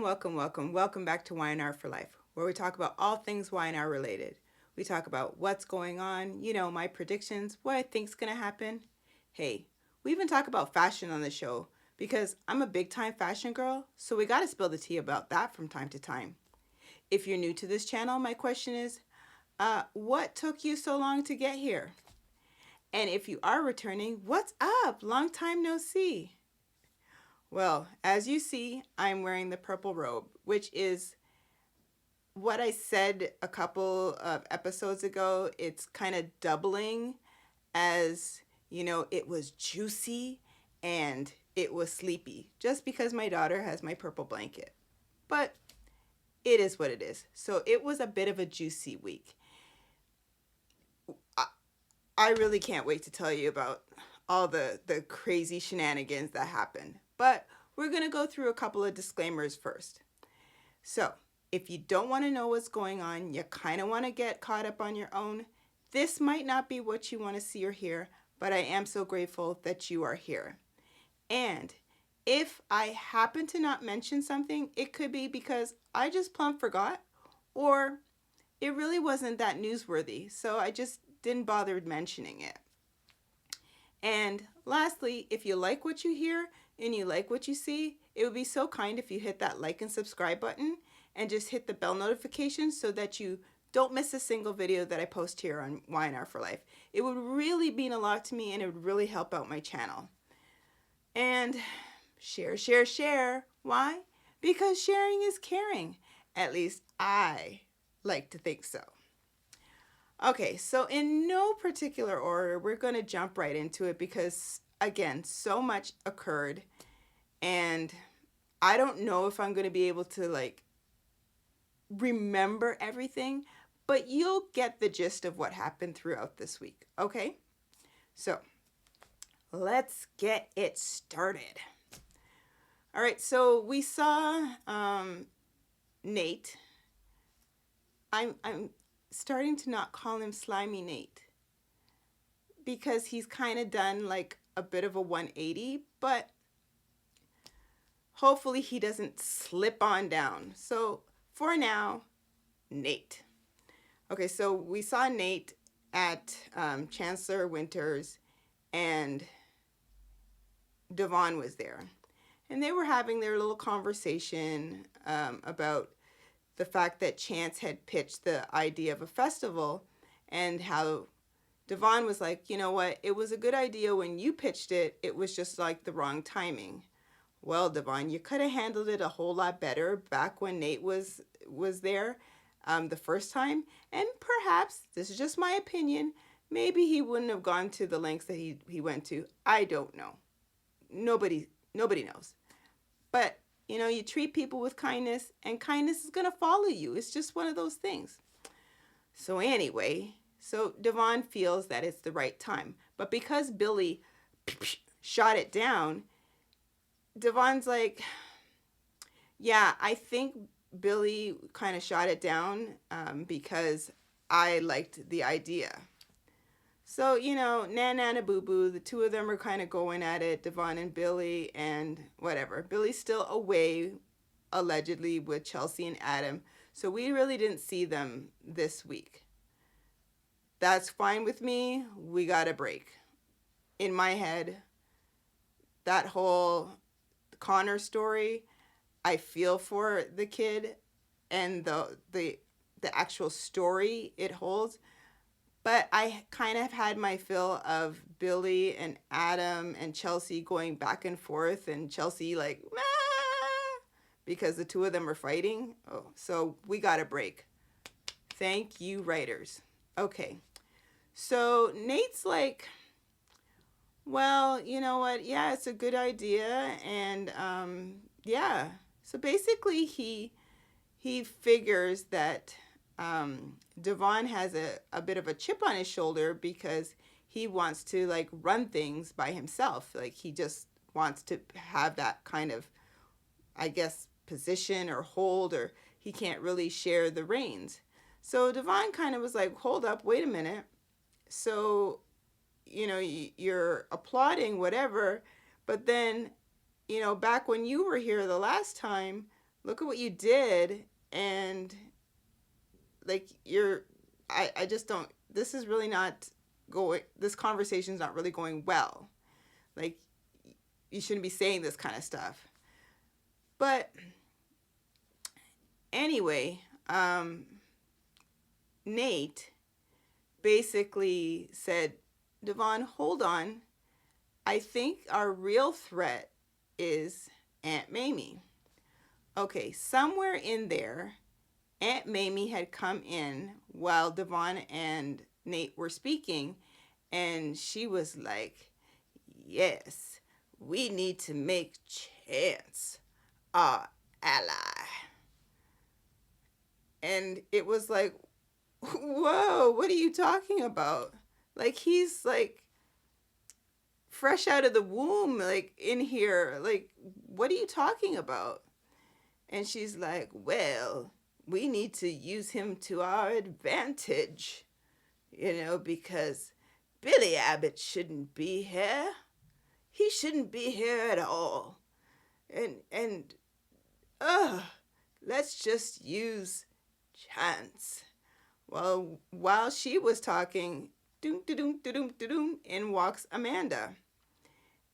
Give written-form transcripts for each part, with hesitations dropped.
Welcome back to Y&R For Life, where we talk about all things Y&R related. We talk about what's going on, my predictions, what I think's going to happen. Hey, we even talk about fashion on the show because I'm a big time fashion girl, so we got to spill the tea about that from time to time. If you're new to this channel, my question is, what took you so long to get here? And if you are returning, what's up? Long time no see. Well, as you see, I'm wearing the purple robe, which is what I said a couple of episodes ago. It's kind of doubling as, it was juicy and it was sleepy, just because my daughter has my purple blanket. But it is what it is. So it was a bit of a juicy week. I really can't wait to tell you about all the crazy shenanigans that happened. But we're going to go through a couple of disclaimers first. So, if you don't want to know what's going on, you kind of want to get caught up on your own, this might not be what you want to see or hear, but I am so grateful that you are here. And if I happen to not mention something, it could be because I just plumb forgot, or it really wasn't that newsworthy, so I just didn't bother mentioning it. And lastly, if you like what you hear and you like what you see, it would be so kind if you hit that like and subscribe button and just hit the bell notification so that you don't miss a single video that I post here on Y&R For Life. It would really mean a lot to me, and it would really help out my channel. And share. Why? Because sharing is caring. At least I like to think so. Okay, so in no particular order, we're going to jump right into it because, again, so much occurred, and I don't know if I'm going to be able to, remember everything, but you'll get the gist of what happened throughout this week, okay? So, let's get it started. All right, so we saw Nate. I'm starting to not call him Slimy Nate because he's kind of done like a bit of a 180, but hopefully he doesn't slip on down. So for now, Nate. Okay, so we saw Nate at Chancellor Winters, and Devon was there. And they were having their little conversation about the fact that Chance had pitched the idea of a festival, and how Devon was like, you know what, it was a good idea when you pitched it, it was just like the wrong timing. Well, Devon, you could have handled it a whole lot better back when Nate was there the first time, and perhaps, this is just my opinion, maybe he wouldn't have gone to the lengths that he went to. I don't know. Nobody knows. But you treat people with kindness, and kindness is going to follow you. It's just one of those things. So anyway, Devon feels that it's the right time. But because Billy shot it down, Devon's like, yeah, I think Billy kind of shot it down because I liked the idea. So, Nana Boo Boo, the two of them are kind of going at it, Devon and Billy, and whatever. Billy's still away, allegedly, with Chelsea and Adam, so we really didn't see them this week. That's fine with me. We got a break. In my head, that whole Connor story, I feel for the kid and the actual story it holds. But I kind of had my fill of Billy and Adam and Chelsea going back and forth, and Chelsea like, because the two of them are fighting. Oh, so we got a break. Thank you, writers. Okay. So Nate's like, well, you know what? Yeah, it's a good idea. And yeah. So basically he figures that Devon has a bit of a chip on his shoulder because he wants to run things by himself. He just wants to have that kind of, I guess, position or hold, or he can't really share the reins. So Devon kind of was like, hold up, wait a minute. So, you're applauding whatever, but then, back when you were here the last time, look at what you did, and like I just don't, this is really not going, this conversation's not really going well. Like, you shouldn't be saying this kind of stuff. But anyway, Nate basically said, Devon, hold on. I think our real threat is Aunt Mamie. Okay, somewhere in there, Aunt Mamie had come in while Devon and Nate were speaking, and she was like, yes, we need to make Chance our ally. And it was like, whoa, what are you talking about? Like, he's like fresh out of the womb, like in here. Like, what are you talking about? And she's like, well, we need to use him to our advantage, because Billy Abbott shouldn't be here. He shouldn't be here at all. And let's just use Chance. Well, while she was talking, doom, doom, doom, doom, in walks Amanda.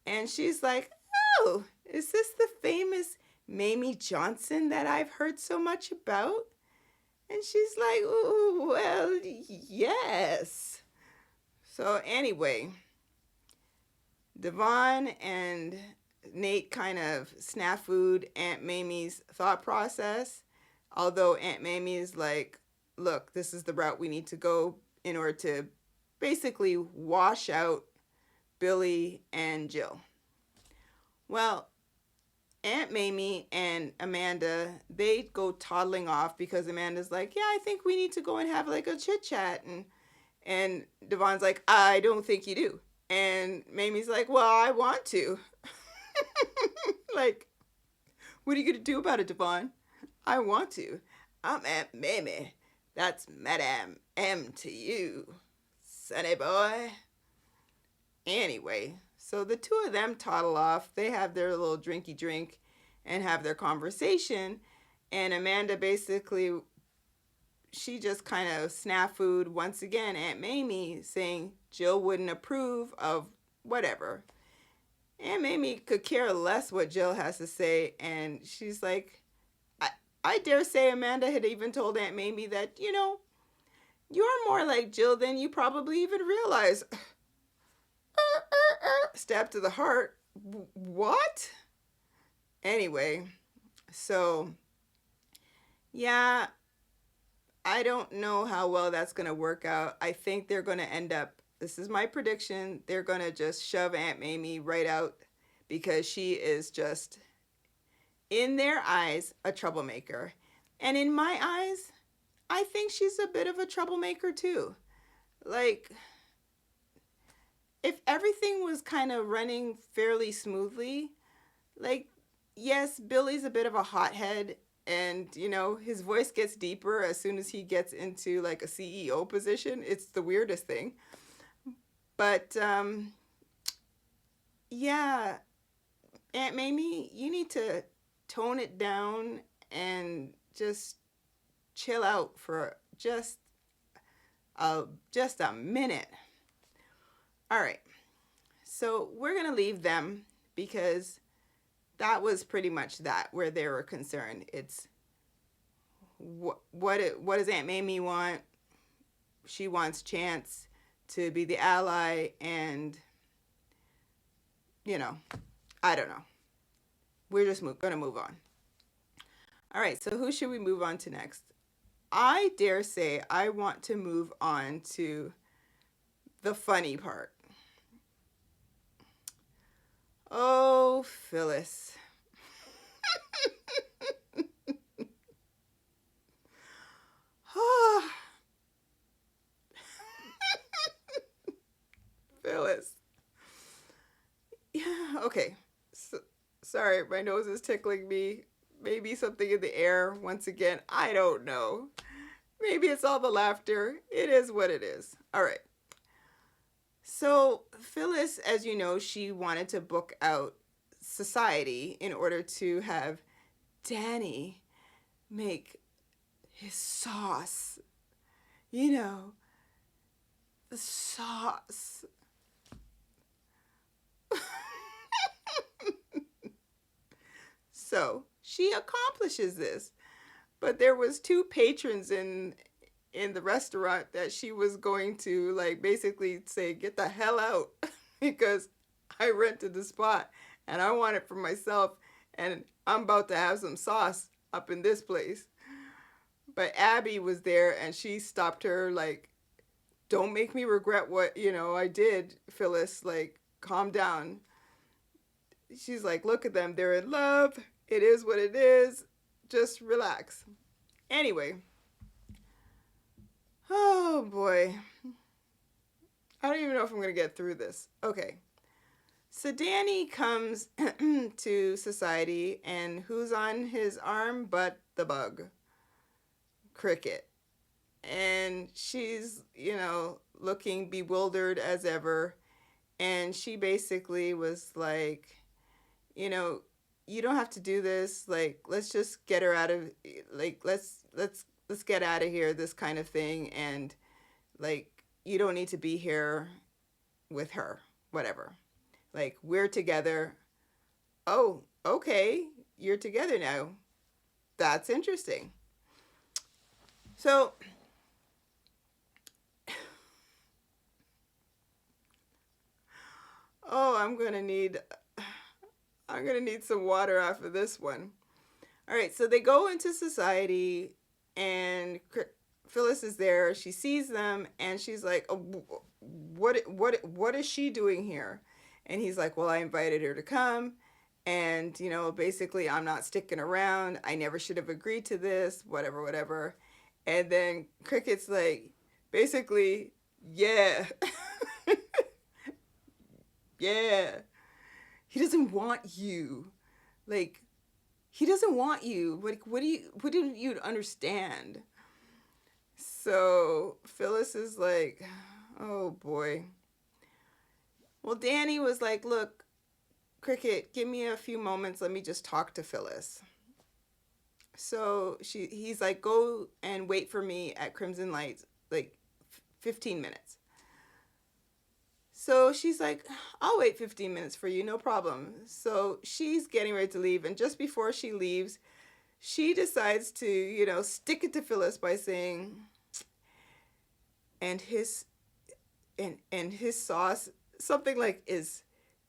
And she's like, oh, is this the famous Mamie Johnson that I've heard so much about? And she's like, oh, well, yes. So anyway, Devon and Nate kind of snafu'd Aunt Mamie's thought process. Although Aunt Mamie is like, look, this is the route we need to go in order to basically wash out Billy and Jill. Well, Aunt Mamie and Amanda, they go toddling off because Amanda's like, yeah, I think we need to go and have like a chit chat. And Devon's like, I don't think you do. And Mamie's like, well, I want to. Like, what are you going to do about it, Devon? I want to. I'm Aunt Mamie. That's Madame M to you, sonny boy. Anyway, so the two of them toddle off. They have their little drinky drink and have their conversation. And Amanda basically, she just kind of snafu'd once again Aunt Mamie, saying Jill wouldn't approve of whatever. Aunt Mamie could care less what Jill has to say. And she's like, I dare say Amanda had even told Aunt Mamie that, you're more like Jill than you probably even realize. Stab to the heart. What? Anyway, so, yeah, I don't know how well that's going to work out. I think they're going to end up, this is my prediction, they're going to just shove Aunt Mamie right out because she is just, in their eyes, a troublemaker. And in my eyes, I think she's a bit of a troublemaker too. Like, if everything was kind of running fairly smoothly, like, yes, Billy's a bit of a hothead and, his voice gets deeper as soon as he gets into like a CEO position. It's the weirdest thing. But, yeah, Aunt Mamie, you need to tone it down and just chill out for just a minute. All right, so we're gonna leave them because that was pretty much that where they were concerned. It's what does Aunt Mamie want? She wants Chance to be the ally, and I don't know. We're just gonna move on. All right, so who should we move on to next? I dare say I want to move on to the funny part. Oh, Phyllis. Phyllis. Yeah, okay. So, sorry, my nose is tickling me. Maybe something in the air once again. I don't know. Maybe it's all the laughter. It is what it is. All right. So Phyllis, as you know, she wanted to book out Society in order to have Danny make his sauce. You know, the sauce. So she accomplishes this, but there was two patrons in the restaurant that she was going to like basically say, get the hell out because I rented the spot and I want it for myself and I'm about to have some sauce up in this place. But Abby was there and she stopped her like, don't make me regret what, I did, Phyllis. Like, calm down. She's like, look at them. They're in love. It is what it is. Just relax. Anyway. Oh, boy. I don't even know if I'm going to get through this. Okay. So Danny comes to society, and who's on his arm but the bug? Cricket. And she's, looking bewildered as ever. And she basically was like, you don't have to do this. Like, let's just get her out of, like, let's get out of here, this kind of thing. And, like, you don't need to be here with her, whatever. Like, we're together. Oh, okay, you're together now. That's interesting. So, oh, I'm gonna need some water after this one. All right, so they go into society, and Phyllis is there. She sees them, and she's like, oh, what is she doing here? And he's like, well, I invited her to come, and basically, I'm not sticking around. I never should have agreed to this. Whatever. And then Cricket's like, basically, yeah. Yeah. He doesn't want you. Like, he doesn't want you. Like, what do you understand? So Phyllis is like, oh boy. Well, Danny was like, look, Cricket, give me a few moments. Let me just talk to Phyllis. So he's like, go and wait for me at Crimson Lights, like 15 minutes. So she's like, I'll wait 15 minutes for you, no problem. So she's getting ready to leave. And just before she leaves, she decides to, stick it to Phyllis by saying, and his sauce, something like is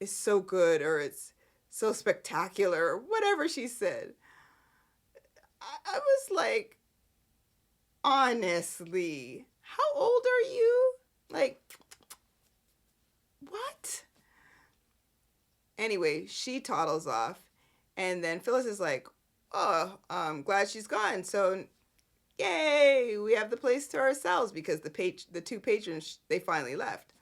so good, or it's so spectacular, or whatever she said. I was like, honestly, how old are you? Like, what? Anyway, she toddles off, and then Phyllis is like, oh, I'm glad she's gone. So, yay, we have the place to ourselves because the two patrons, they finally left.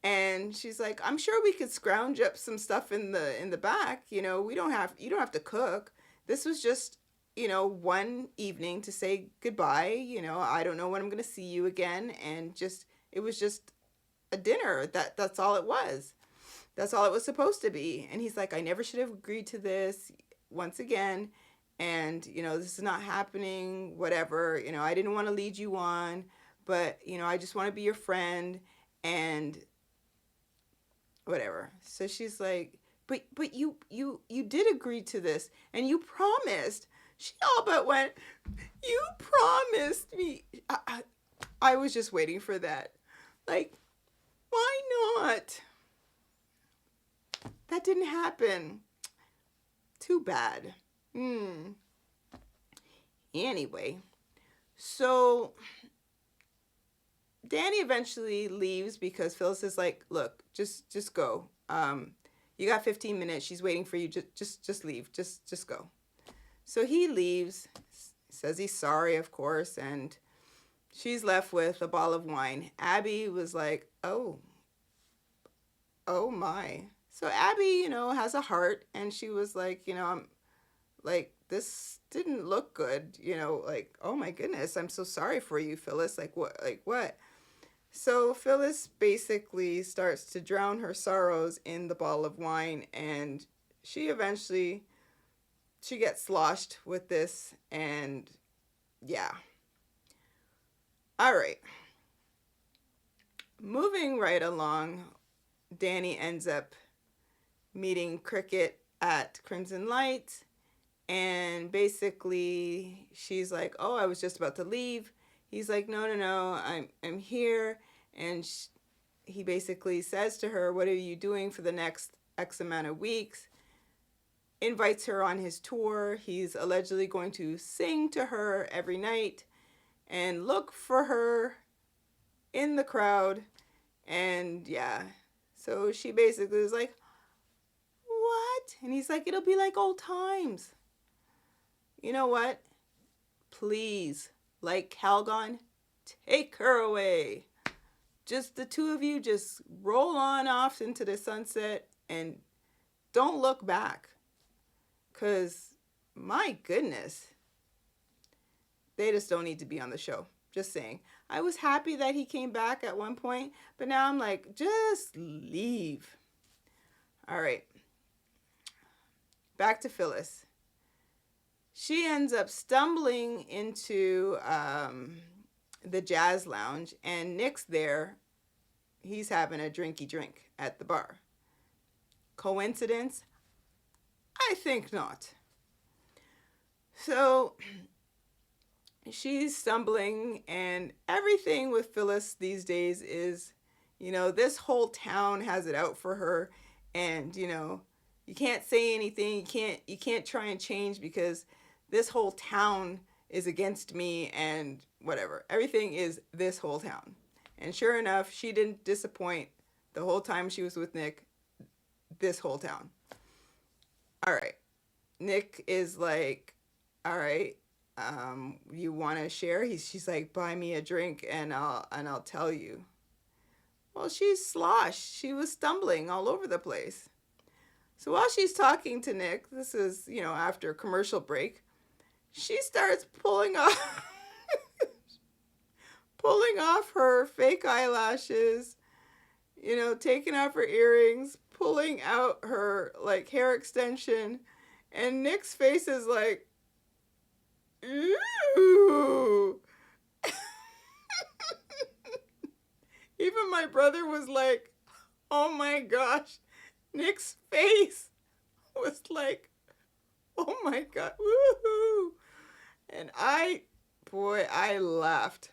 And she's like, I'm sure we could scrounge up some stuff in the back. You don't have to cook. This was just, one evening to say goodbye. I don't know when I'm going to see you again. And it was just a dinner. That's all it was. That's all it was supposed to be. And he's like, I never should have agreed to this once again. And, this is not happening, whatever. I didn't want to lead you on, but, I just want to be your friend and whatever. So she's like, but you did agree to this and you promised. She all but went, you promised me. I was just waiting for that. Like, why not? That didn't happen. Too bad. Anyway, so Danny eventually leaves because Phyllis is like, look, just go. You got 15 minutes. She's waiting for you. Just leave. Just go. So he leaves, says he's sorry, of course, and she's left with a bottle of wine. Abby was like, oh my. So Abby, has a heart, and she was like, I'm like, this didn't look good, like, oh my goodness, I'm so sorry for you, Phyllis. Like what? So Phyllis basically starts to drown her sorrows in the bottle of wine, and she eventually she gets sloshed with this, and yeah. All right. Moving right along, Danny ends up meeting Cricket at Crimson Light, and basically she's like, "Oh, I was just about to leave." He's like, "No, no, no, I'm here." And he basically says to her, "What are you doing for the next X amount of weeks?" Invites her on his tour. He's allegedly going to sing to her every night and look for her in the crowd. And yeah, so she basically was like, "What?" And he's like, "It'll be like old times." You know what? Please, like Calgon, take her away. Just the two of you, just roll on off into the sunset and don't look back. Because, my goodness, they just don't need to be on the show. Just saying. I was happy that he came back at one point, but now I'm like, just leave. All right. Back to Phyllis. She ends up stumbling into the jazz lounge, and Nick's there. He's having a drinky drink at the bar. Coincidence? I think not. So she's stumbling, and everything with Phyllis these days is, this whole town has it out for her, and you can't say anything. You can't try and change because this whole town is against me, and whatever. Everything is this whole town. And sure enough, she didn't disappoint the whole time she was with Nick. This whole town. All right. Nick is like, "All right, you want to share?" She's like, "Buy me a drink and I'll tell you." Well, she's sloshed. She was stumbling all over the place. So while she's talking to Nick, this is, after a commercial break, she starts pulling off her fake eyelashes, taking off her earrings, pulling out her hair extension, and Nick's face is like, "Ooh." Even my brother was like, "Oh my gosh." Nick's face was like, "Oh my God, woohoo." And I laughed.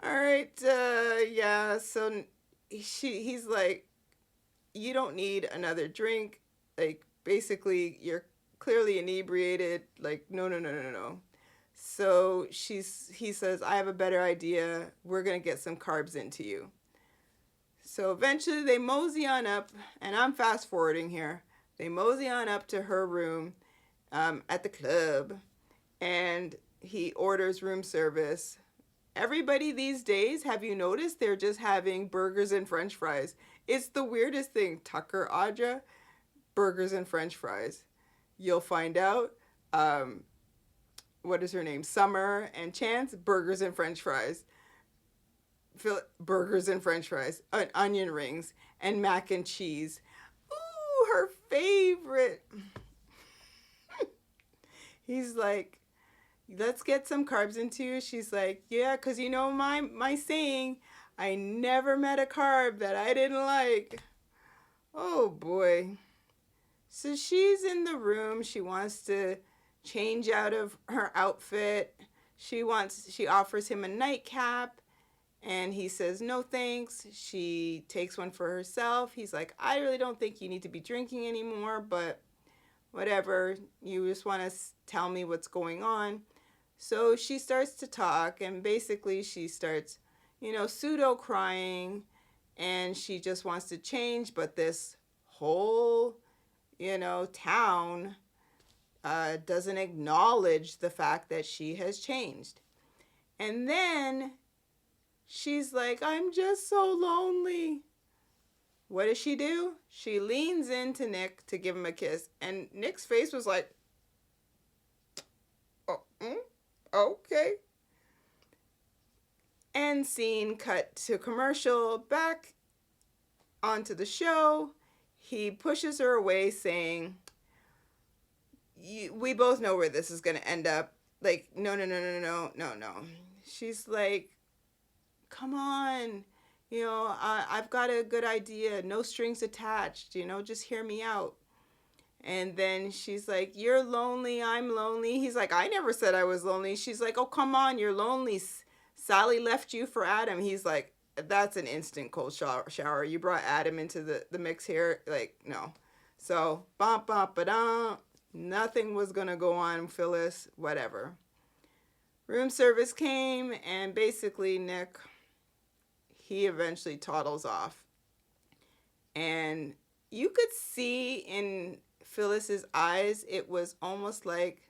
All right, yeah, so he's like, "You don't need another drink. Basically, you're clearly inebriated. No, no, no, no, no." So he says, "I have a better idea. We're going to get some carbs into you." So eventually they mosey on up, and I'm fast forwarding here. They mosey on up to her room at the club, and he orders room service. Everybody these days, have you noticed, they're just having burgers and french fries? It's the weirdest thing. Tucker, Audra, burgers and french fries. You'll find out. What is her name? Summer and Chance, burgers and french fries. Burgers and french fries, onion rings, and mac and cheese. Ooh, her favorite. He's like, "Let's get some carbs into you." She's like, "Yeah, because my saying, I never met a carb that I didn't like." Oh boy. So she's in the room. She wants to change out of her outfit. She offers him a nightcap, and he says no thanks. She takes one for herself. He's like, "I really don't think you need to be drinking anymore, but whatever. You just want to tell me what's going on." So she starts to talk, and basically she starts, pseudo crying, and she just wants to change, but this whole, town doesn't acknowledge the fact that she has changed. And then she's like, "I'm just so lonely." What does she do? She leans into Nick to give him a kiss, and Nick's face was like, "Oh, okay." End scene, cut to commercial, back onto the show. He pushes her away saying, we both know where this is going to end up. Like, no, no, no, no, no, no, no. She's like, come on. I've got a good idea. No strings attached. Just hear me out. And then she's like, you're lonely. I'm lonely. He's like, I never said I was lonely. She's like, oh, come on. You're lonely. Sally left you for Adam. He's like, that's an instant cold shower. You brought Adam into the mix here. Like, no. So, bump, bump, ba-dum. Nothing was going to go on, Phyllis. Whatever. Room service came, and basically, Nick, he eventually toddles off. And you could see in Phyllis's eyes, it was almost like,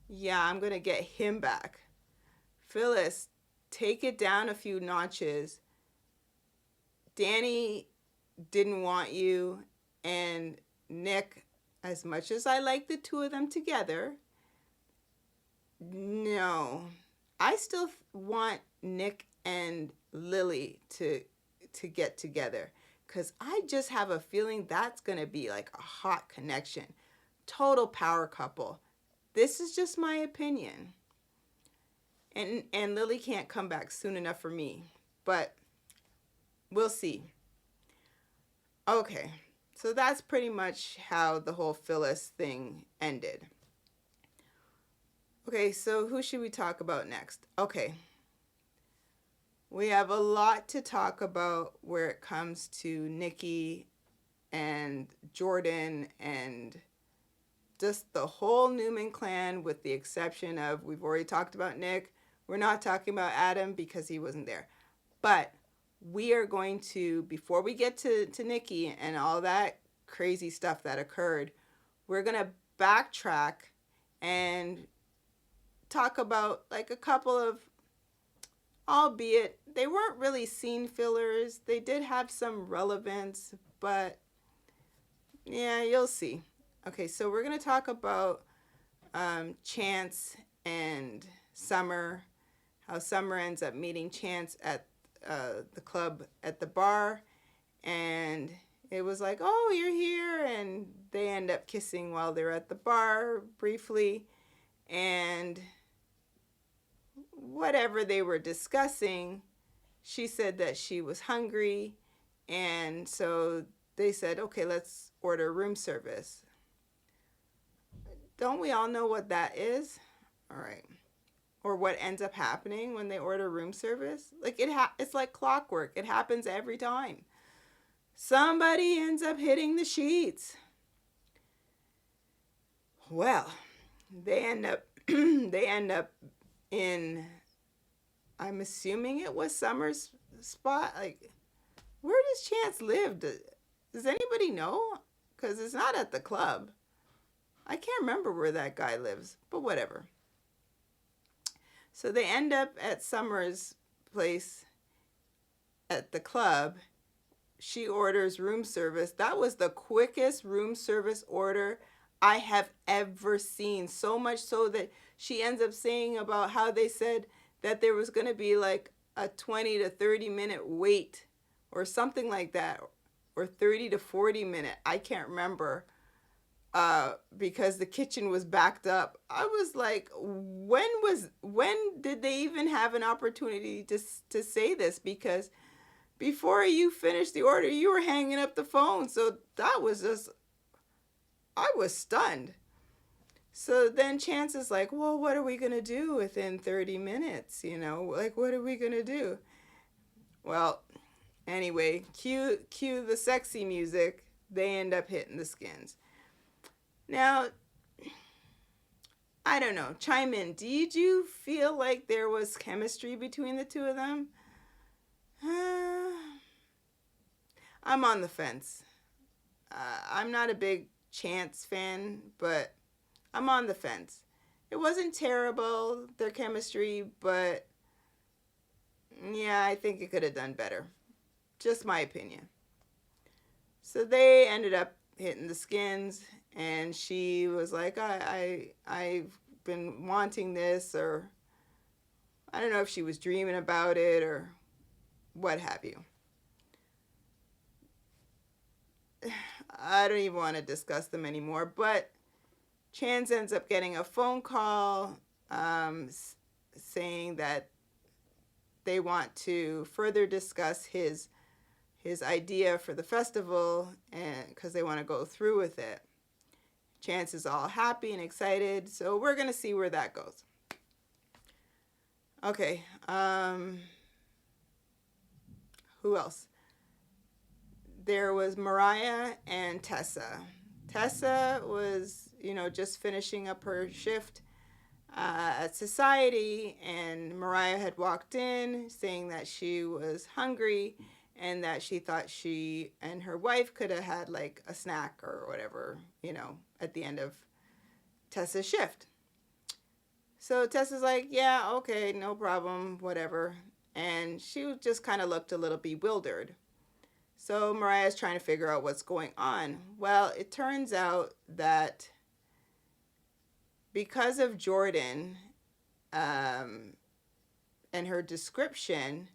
yeah, I'm going to get him back. Phyllis, take it down a few notches. Danny didn't want you, and Nick, as much as I like the two of them together, no. I still want Nick and Lily to get together, because I just have a feeling that's going to be like a hot connection. Total power couple. This is just my opinion. And Lily can't come back soon enough for me, but we'll see. Okay, so that's pretty much how the whole Phyllis thing ended. Okay, so who should we talk about next? Okay, we have a lot to talk about where it comes to Nikki and Jordan and just the whole Newman clan, with the exception of, we've already talked about Nick. We're not talking about Adam because he wasn't there. But we are going to, before we get to Nikki and all that crazy stuff that occurred, we're going to backtrack and talk about like a couple of, albeit they weren't really scene fillers. They did have some relevance, but yeah, you'll see. Okay, so we're going to talk about Chance and Summer, how Summer ends up meeting Chance at the club at the bar, and it was like, oh, you're here, and they end up kissing while they're at the bar briefly, and whatever they were discussing, she said that she was hungry, and so they said, okay, let's order room service. Don't we all know what that is? All right. Or what ends up happening when they order room service? Like it's like clockwork. It happens every time. Somebody ends up hitting the sheets. Well, they end up in, I'm assuming it was Summer's spot. Like, where does Chance live? Does anybody know? Because it's not at the club. I can't remember where that guy lives, but whatever. So they end up at Summer's place at the club. She orders room service. That was the quickest room service order I have ever seen. So much so that she ends up saying about how they said that there was going to be like a 20 to 30 minute wait or something like that, or 30 to 40 minute. I can't remember. Because the kitchen was backed up. I was like, when did they even have an opportunity to say this? Because before you finished the order, you were hanging up the phone. So that was just, I was stunned. So then Chance is like, well, what are we going to do within 30 minutes? Like, what are we going to do? Well, anyway, cue the sexy music. They end up hitting the skins. Now, I don't know. Chime in. Did you feel like there was chemistry between the two of them? I'm on the fence. I'm not a big Chance fan, but I'm on the fence. It wasn't terrible, their chemistry, but yeah, I think it could have done better. Just my opinion. So they ended up hitting the skins. And she was like, I've been wanting this, or I don't know if she was dreaming about it or what have you. I don't even want to discuss them anymore, but Chance ends up getting a phone call saying that they want to further discuss his idea for the festival, and because they want to go through with it. Chance is all happy and excited, so we're gonna see where that goes. Okay, who else? There was Mariah and Tessa. Tessa was, just finishing up her shift at Society, and Mariah had walked in saying that she was hungry and that she thought she and her wife could have had like a snack or whatever, at the end of Tessa's shift. So Tessa's like, yeah, okay, no problem, whatever. And she just kind of looked a little bewildered. So Mariah's trying to figure out what's going on. Well, it turns out that because of Jordan and her description,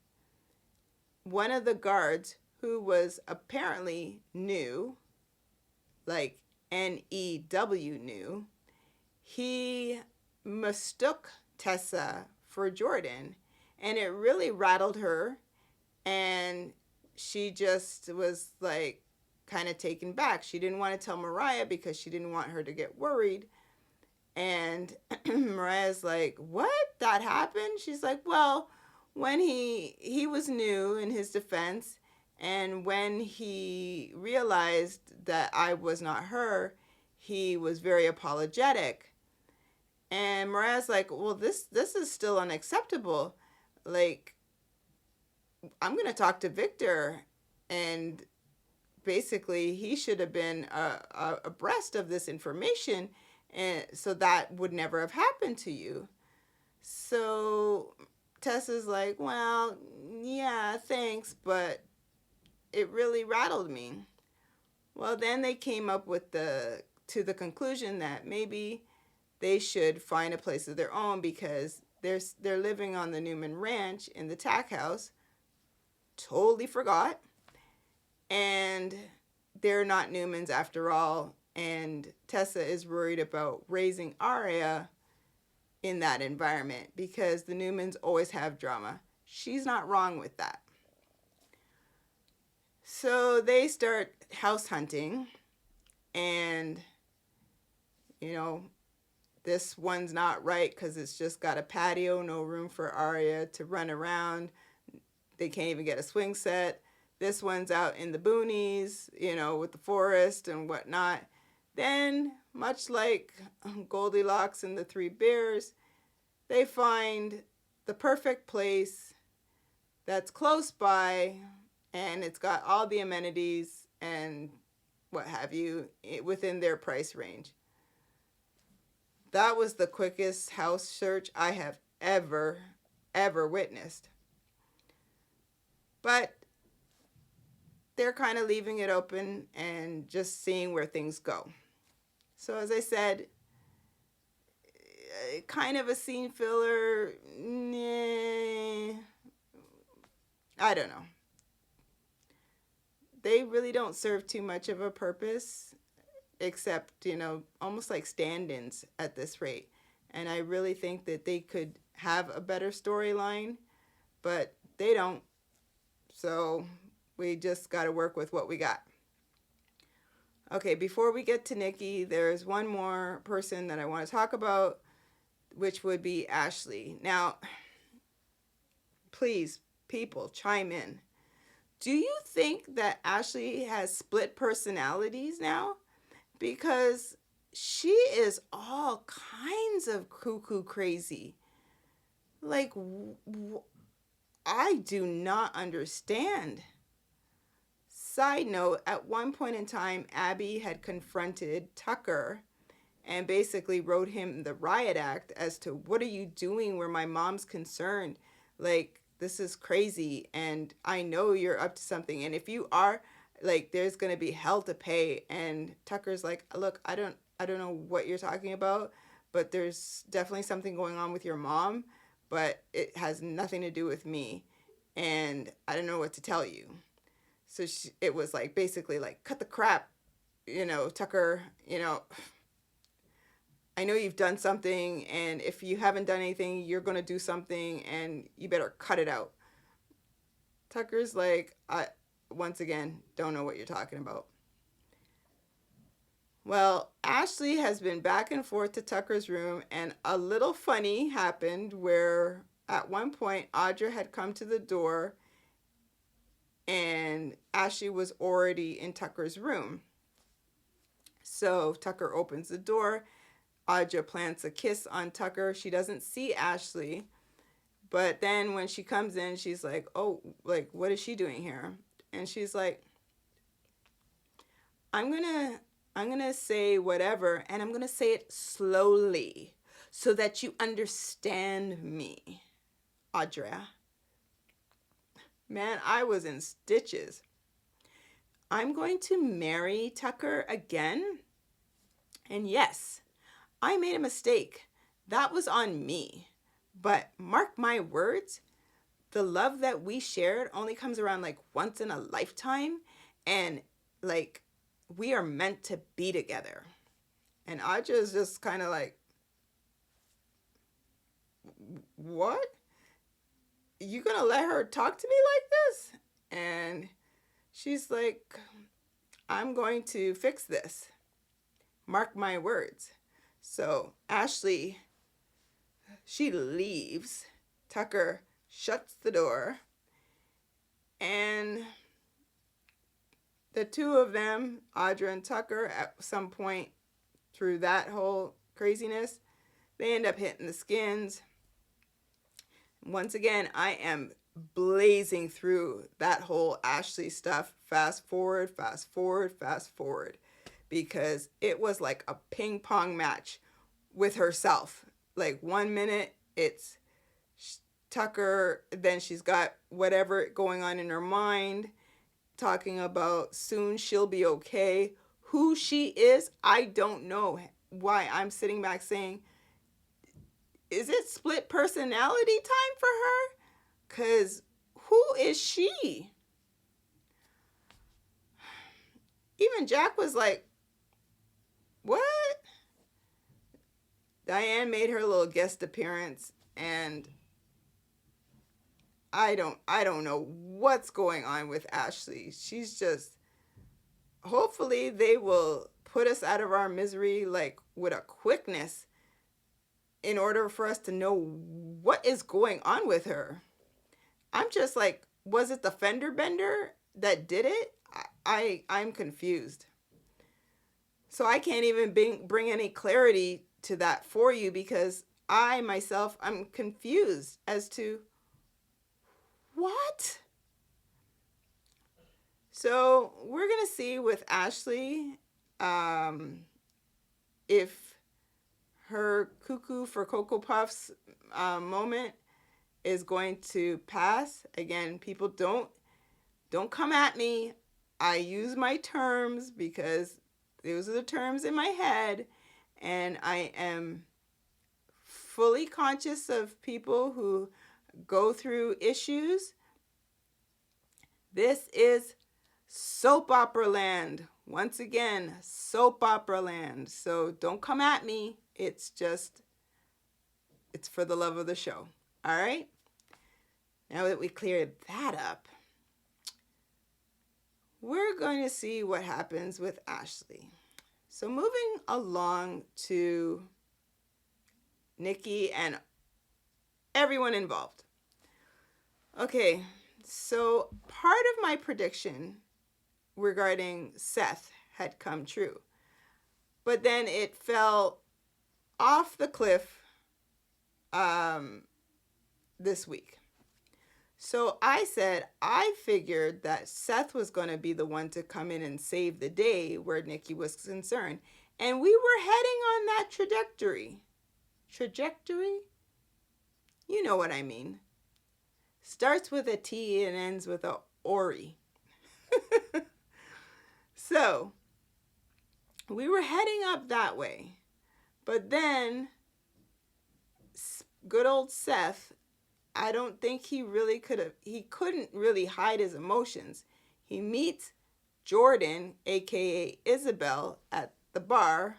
one of the guards, who was apparently new, like N-E-W new, he mistook Tessa for Jordan, and it really rattled her, and she just was like kind of taken back. She didn't want to tell Mariah because she didn't want her to get worried. And Mariah's like, what? That happened? She's like, well, when he was new, in his defense, and when he realized that I was not her, he was very apologetic. And Mariah's like, well, this is still unacceptable. Like, I'm going to talk to Victor, and basically he should have been abreast of this information, and so that would never have happened to you. So Tessa's like, well, yeah, thanks, but it really rattled me. Well, then they came up with to the conclusion that maybe they should find a place of their own, because they're living on the Newman Ranch in the Tack House. Totally forgot. And they're not Newmans after all. And Tessa is worried about raising Aria in that environment because the Newmans always have drama. She's not wrong with that. So they start house hunting, and this one's not right because it's just got a patio, no room for Aria to run around. They can't even get a swing set. This one's out in the boonies, with the forest and whatnot. Then, much like Goldilocks and the Three Bears, they find the perfect place that's close by, and it's got all the amenities and what have you within their price range. That was the quickest house search I have ever witnessed. But they're kind of leaving it open and just seeing where things go. So as I said, kind of a scene filler. I don't know. They really don't serve too much of a purpose, except, almost like stand-ins at this rate. And I really think that they could have a better storyline, but they don't. So we just got to work with what we got. Okay, before we get to Nikki, there's one more person that I want to talk about, which would be Ashley. Now, please, people, chime in. Do you think that Ashley has split personalities now? Because she is all kinds of cuckoo crazy. Like, I do not understand. Side note, at one point in time, Abby had confronted Tucker and basically wrote him the riot act as to, what are you doing where my mom's concerned? Like, this is crazy, and I know you're up to something, and if you are, like, there's going to be hell to pay. And Tucker's like, look, I don't know what you're talking about, but there's definitely something going on with your mom, but it has nothing to do with me, and I don't know what to tell you. So it was like, basically like, cut the crap, Tucker, I know you've done something, and if you haven't done anything, you're going to do something, and you better cut it out. Tucker's like, I, once again, don't know what you're talking about. Well, Ashley has been back and forth to Tucker's room, and a little funny happened where at one point Audra had come to the door and Ashley was already in Tucker's room. So Tucker opens the door. Audra plants a kiss on Tucker. She doesn't see Ashley. But then when she comes in, she's like, oh, like, what is she doing here? And she's like, I'm gonna say whatever, and I'm gonna say it slowly so that you understand me, Audra. Man, I was in stitches. I'm going to marry Tucker again. And yes, I made a mistake. That was on me. But mark my words, the love that we shared only comes around like once in a lifetime. And like, we are meant to be together. And Audra is just kind of like, what? You gonna let her talk to me like this? And she's like, I'm going to fix this. Mark my words. So Ashley, she leaves. Tucker shuts the door. And the two of them, Audra and Tucker, at some point through that whole craziness, they end up hitting the skins. Once again, I am blazing through that whole Ashley stuff. Fast forward, fast forward, fast forward. Because it was like a ping pong match with herself. Like 1 minute it's Tucker, then she's got whatever going on in her mind, talking about soon she'll be okay. Who she is, I don't know. Why I'm sitting back saying, is it split personality time for her? Because who is she? Even Jack was like, what? Diane made her little guest appearance, and I don't know what's going on with Ashley. She's just, hopefully they will put us out of our misery like with a quickness in order for us to know what is going on with her. I'm just like, was it the fender bender that did it? I'm confused. So I can't even bring any clarity to that for you because I myself, I'm confused as to what? So we're going to see with Ashley if her cuckoo for Cocoa Puffs moment is going to pass. Again, people don't come at me. I use my terms because those are the terms in my head, and I am fully conscious of people who go through issues. This is soap opera land. Once again, soap opera land. So don't come at me. It's for the love of the show. All right? Now that we cleared that up, we're going to see what happens with Ashley. So moving along to Nikki and everyone involved. Okay, so part of my prediction regarding Seth had come true. But then it fell off the cliff this week. So I said, I figured that Seth was going to be the one to come in and save the day where Nikki was concerned. And we were heading on that trajectory. Trajectory? You know what I mean. Starts with a T and ends with a Ori. So, we were heading up that way. But then, good old Seth, I don't think he couldn't really hide his emotions. He meets Jordan, aka Isabel, at the bar,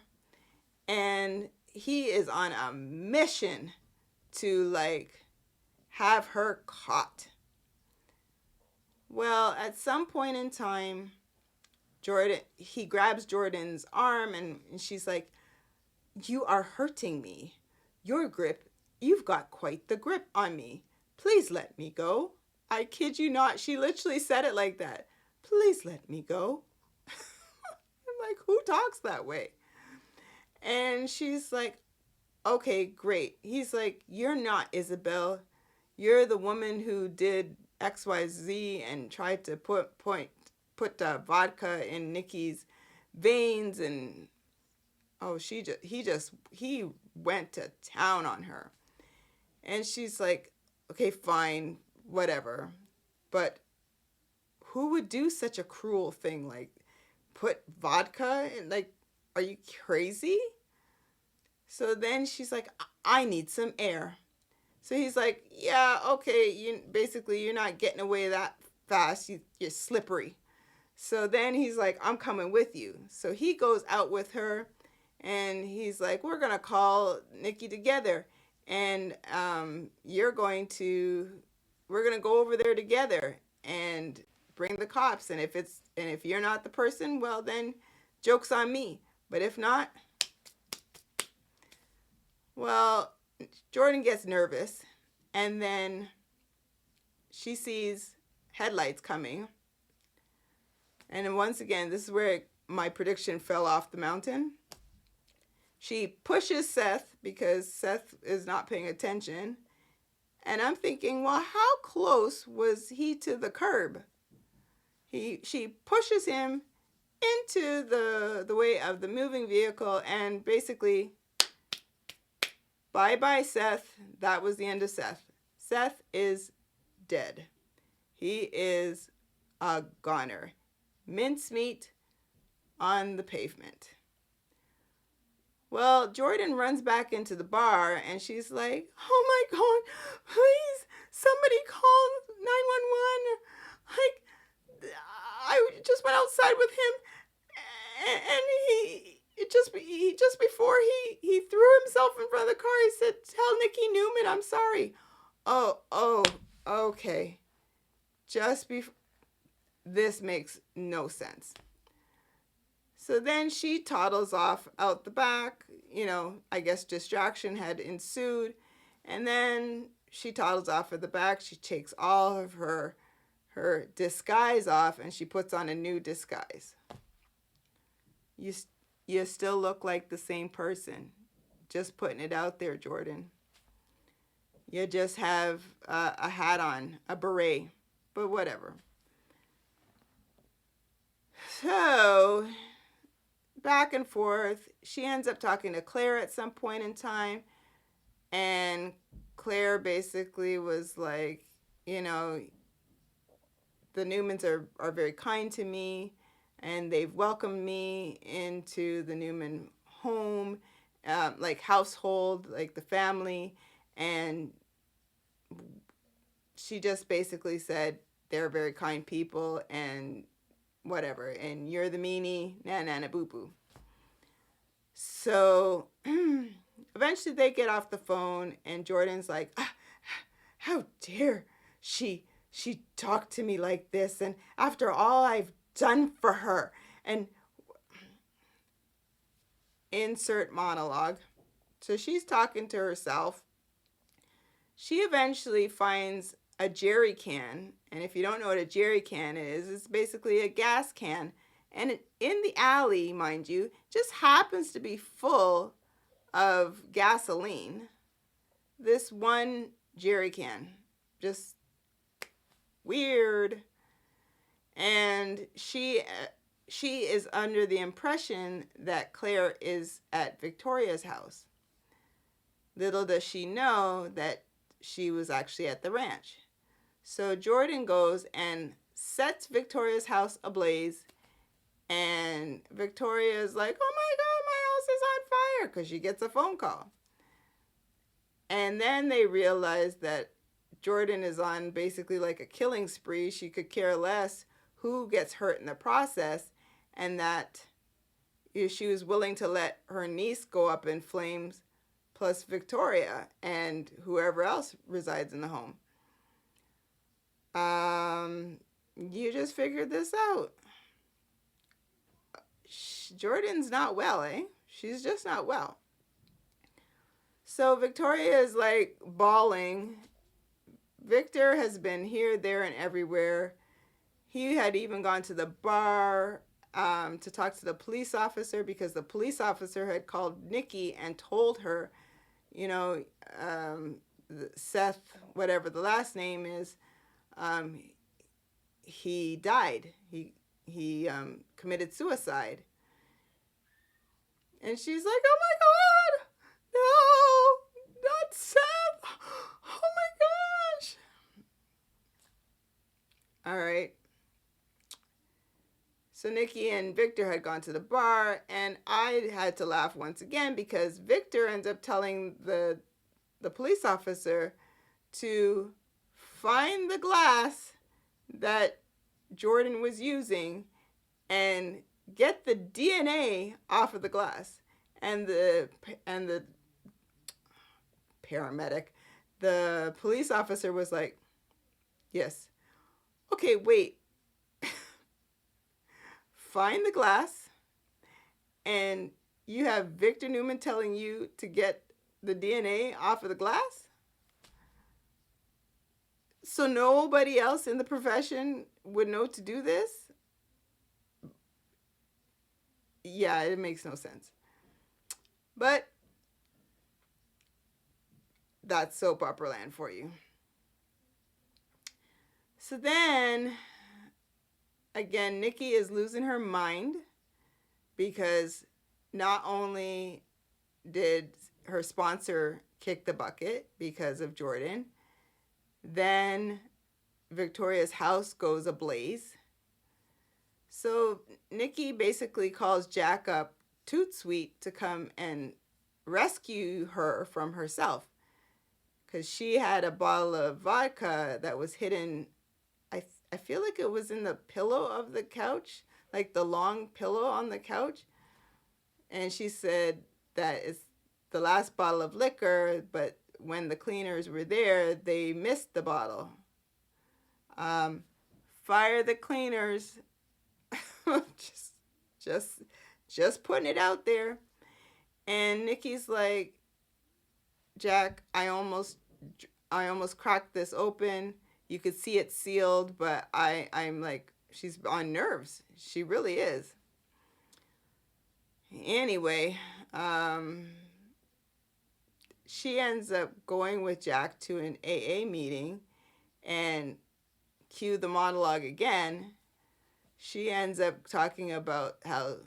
and he is on a mission to like have her caught. Well, at some point in time, he grabs Jordan's arm and she's like, "You are hurting me. You've got quite the grip on me. Please let me go." I kid you not, she literally said it like that. "Please let me go." I'm like, who talks that way? And she's like, "Okay, great." He's like, "You're not Isabel. You're the woman who did XYZ and tried to put vodka in Nikki's veins." And oh, he went to town on her. And she's like, "Okay, fine, whatever. But who would do such a cruel thing? Like, put vodka in, like, are you crazy?" So then she's like, "I need some air." So he's like, "Yeah, okay, you're not getting away that fast. You're slippery." So then he's like, "I'm coming with you." So he goes out with her and he's like, "We're going to call Nikki together and we're going to go over there together and bring the cops. And if you're not the person, well, then joke's on me. But if not," well, Jordan gets nervous, and then she sees headlights coming. And then once again, this is where my prediction fell off the mountain. She pushes Seth because Seth is not paying attention. And I'm thinking, well, how close was he to the curb? She pushes him into the way of the moving vehicle, and basically, bye-bye, Seth. That was the end of Seth. Seth is dead. He is a goner. Mincemeat on the pavement. Well, Jordan runs back into the bar, and she's like, "Oh my God, please, somebody call 911. Like, I just went outside with him, and he just before he threw himself in front of the car, he said, 'Tell Nikki Newman I'm sorry.'" Oh, okay. This makes no sense. So then she toddles off out the back. I guess distraction had ensued. And then she toddles off at the back. She takes all of her disguise off and she puts on a new disguise. You still look like the same person. Just putting it out there, Jordan. You just have a hat on, a beret, but whatever. So, back and forth, she ends up talking to Claire at some point in time, and Claire basically was like, the Newmans are very kind to me, and they've welcomed me into the Newman home, like household, like the family, and she just basically said they're very kind people and whatever, and you're the meanie, na boo boo. So eventually they get off the phone, and Jordan's like, "How dare she talk to me like this, and after all I've done for her." And insert monologue. So she's talking to herself. She eventually finds a jerry can, and if you don't know what a jerry can is, it's basically a gas can, and in the alley, mind you, just happens to be full of gasoline. This one jerry can, just weird. And she is under the impression that Claire is at Victoria's house. Little does she know that she was actually at the ranch. So Jordan goes and sets Victoria's house ablaze, and Victoria's like, "Oh my God, my house is on fire," because she gets a phone call. And then they realize that Jordan is on basically like a killing spree. She could care less who gets hurt in the process, and that she was willing to let her niece go up in flames plus Victoria and whoever else resides in the home. You just figured this out. Jordan's not well, eh? She's just not well. So Victoria is like bawling. Victor has been here, there, and everywhere. He had even gone to the bar to talk to the police officer because the police officer had called Nikki and told her, you know, Seth, whatever the last name is, he died. He committed suicide. And she's like, oh my God, no, not Seth. Oh my gosh. All right. So Nikki and Victor had gone to the bar, and I had to laugh once again because Victor ends up telling the police officer to find the glass that Jordan was using and get the DNA off of the glass. And the paramedic, the police officer was like, yes. Okay, wait. Find the glass, and you have Victor Newman telling you to get the DNA off of the glass? So nobody else in the profession would know to do this? Yeah, it makes no sense. But that's soap opera land for you. So then, again, Nikki is losing her mind because not only did her sponsor kick the bucket because of Jordan, then Victoria's house goes ablaze. So Nikki basically calls Jack up toot sweet to come and rescue her from herself because she had a bottle of vodka that was hidden. I feel like it was in the pillow of the couch, like the long pillow on the couch. And she said that it's the last bottle of liquor, but when the cleaners were there, they missed the bottle. Fire the cleaners. just putting it out there. And Nikki's like, Jack, I almost cracked this open. You could see it sealed, but I'm like, she's on nerves. She really is. Anyway, she ends up going with Jack to an AA meeting, and cue the monologue again. She ends up talking about how,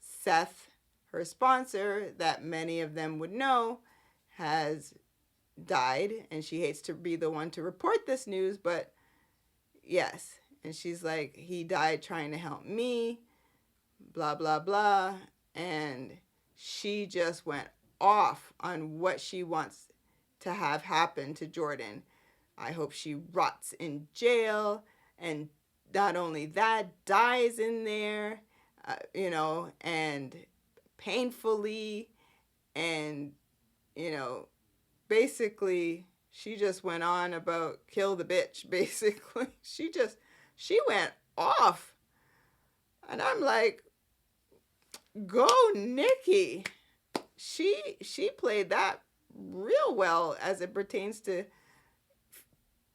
Seth, her sponsor, that many of them would know, has died, and she hates to be the one to report this news, but yes. And she's like, he died trying to help me, blah, blah, blah. And she just went off on what she wants to have happen to Jordan. I hope she rots in jail, and not only that, dies in there, and painfully, and, basically, she just went on about kill the bitch, basically. She went off. And I'm like, go Nikki. She played that real well as it pertains to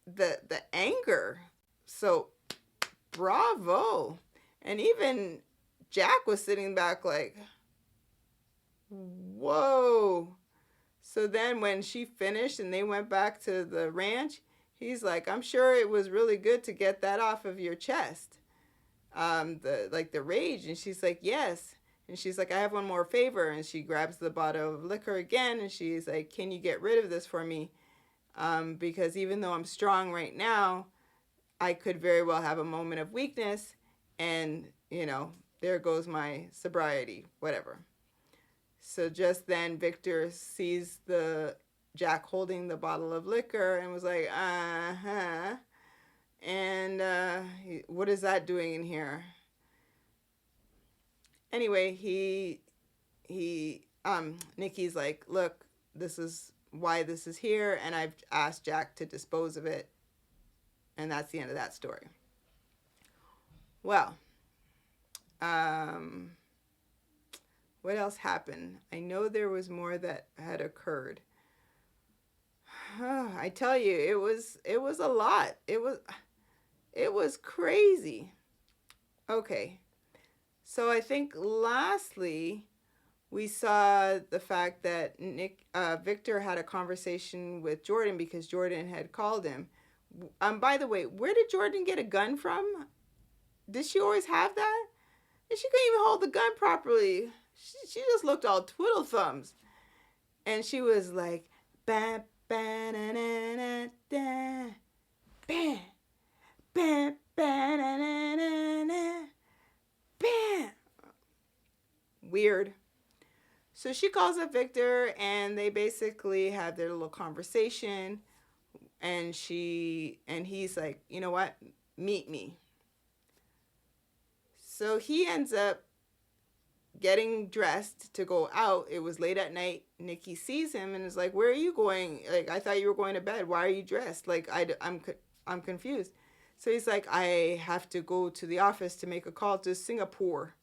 the anger. So, bravo. And even Jack was sitting back like, whoa. So then when she finished and they went back to the ranch, he's like, I'm sure it was really good to get that off of your chest. The rage. And she's like, yes. And she's like, I have one more favor. And she grabs the bottle of liquor again. And she's like, can you get rid of this for me? Because even though I'm strong right now, I could very well have a moment of weakness. And, there goes my sobriety, whatever. So just then Victor sees the Jack holding the bottle of liquor and was like, uh-huh. And what is that doing in here? Anyway, he Nikki's like, look, this is why this is here, and I've asked Jack to dispose of it. And that's the end of that story. Well, what else happened? I know there was more that had occurred. I tell you, it was a lot. It was crazy. Okay. So I think lastly, we saw the fact that Victor had a conversation with Jordan because Jordan had called him. By the way, where did Jordan get a gun from? Did she always have that? And she couldn't even hold the gun properly. She just looked all twiddle thumbs. And she was like, bam, bam, na, na, na, da, bam, bam, bam, na, na, na, na, bam. Weird. So she calls up Victor and they basically have their little conversation. And he's like, you know what? Meet me. So he ends up getting dressed to go out. It was late at night. Nikki sees him and is like, where are you going? Like, I thought you were going to bed. Why are you dressed? Like, I'm confused. So he's like, I have to go to the office to make a call to Singapore.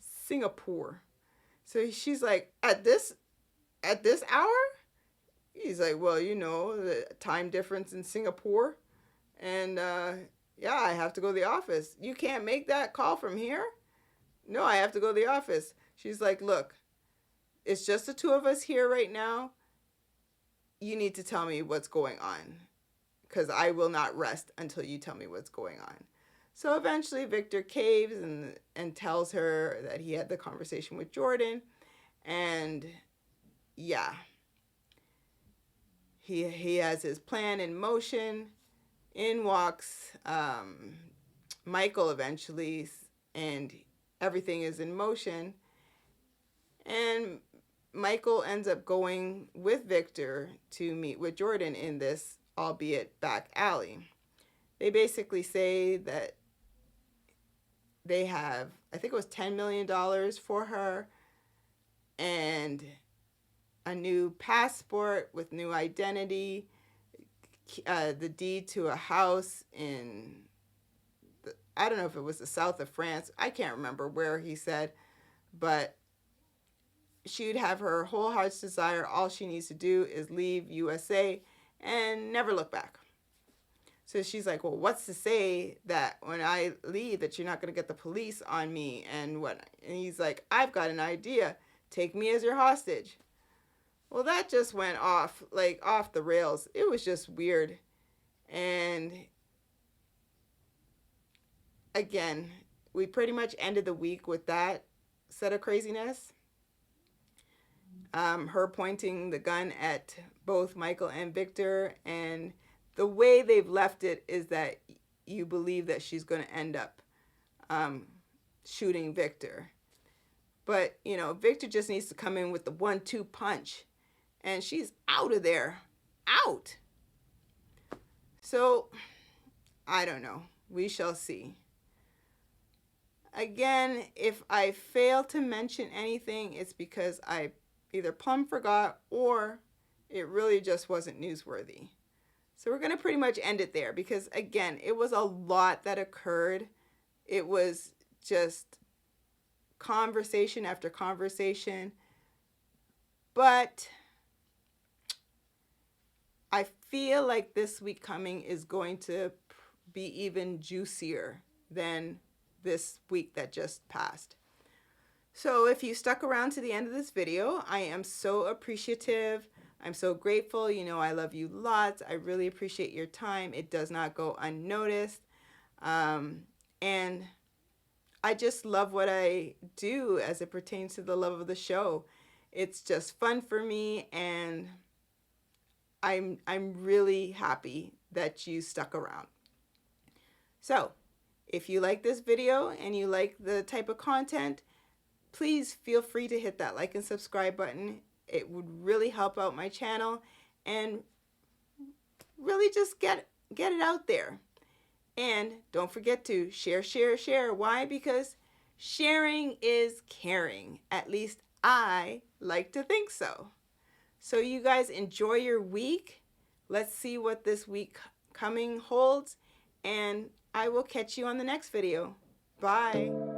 Singapore. So she's like, at this hour? He's like, well, you know, the time difference in Singapore. And, yeah, I have to go to the office. You can't make that call from here? No, I have to go to the office. She's like, look, it's just the two of us here right now. You need to tell me what's going on because I will not rest until you tell me what's going on. So eventually Victor caves and tells her that he had the conversation with Jordan. And, yeah, he has his plan in motion. In walks Michael eventually, and everything is in motion. And Michael ends up going with Victor to meet with Jordan in this, albeit back alley. They basically say that they have, I think it was $10 million for her, and a new passport with new identity, the deed to a house in, I don't know if it was the south of France. I can't remember where he said, but she'd have her whole heart's desire. All she needs to do is leave USA and never look back. So she's like, well, what's to say that when I leave that you're not going to get the police on me and what? And he's like, I've got an idea. Take me as your hostage. Well, that just went off the rails. It was just weird. And again, we pretty much ended the week with that set of craziness. Her pointing the gun at both Michael and Victor. And the way they've left it is that you believe that she's going to end up shooting Victor. But, you know, Victor just needs to come in with the 1-2 punch. And she's out of there. Out. So, I don't know. We shall see. Again, if I fail to mention anything, it's because I either plumb forgot or it really just wasn't newsworthy. So we're going to pretty much end it there because, again, it was a lot that occurred. It was just conversation after conversation. But I feel like this week coming is going to be even juicier than this week that just passed. So if you stuck around to the end of this video, I am so appreciative. I'm so grateful. You know, I love you lots. I really appreciate your time. It does not go unnoticed. And I just love what I do as it pertains to the love of the show. It's just fun for me, and I'm really happy that you stuck around. So, if you like this video and you like the type of content, please feel free to hit that like and subscribe button. It would really help out my channel and really just get it out there. And don't forget to share. Why? Because sharing is caring. At least I like to think so. So you guys enjoy your week. Let's see what this week coming holds, and I will catch you on the next video. Bye.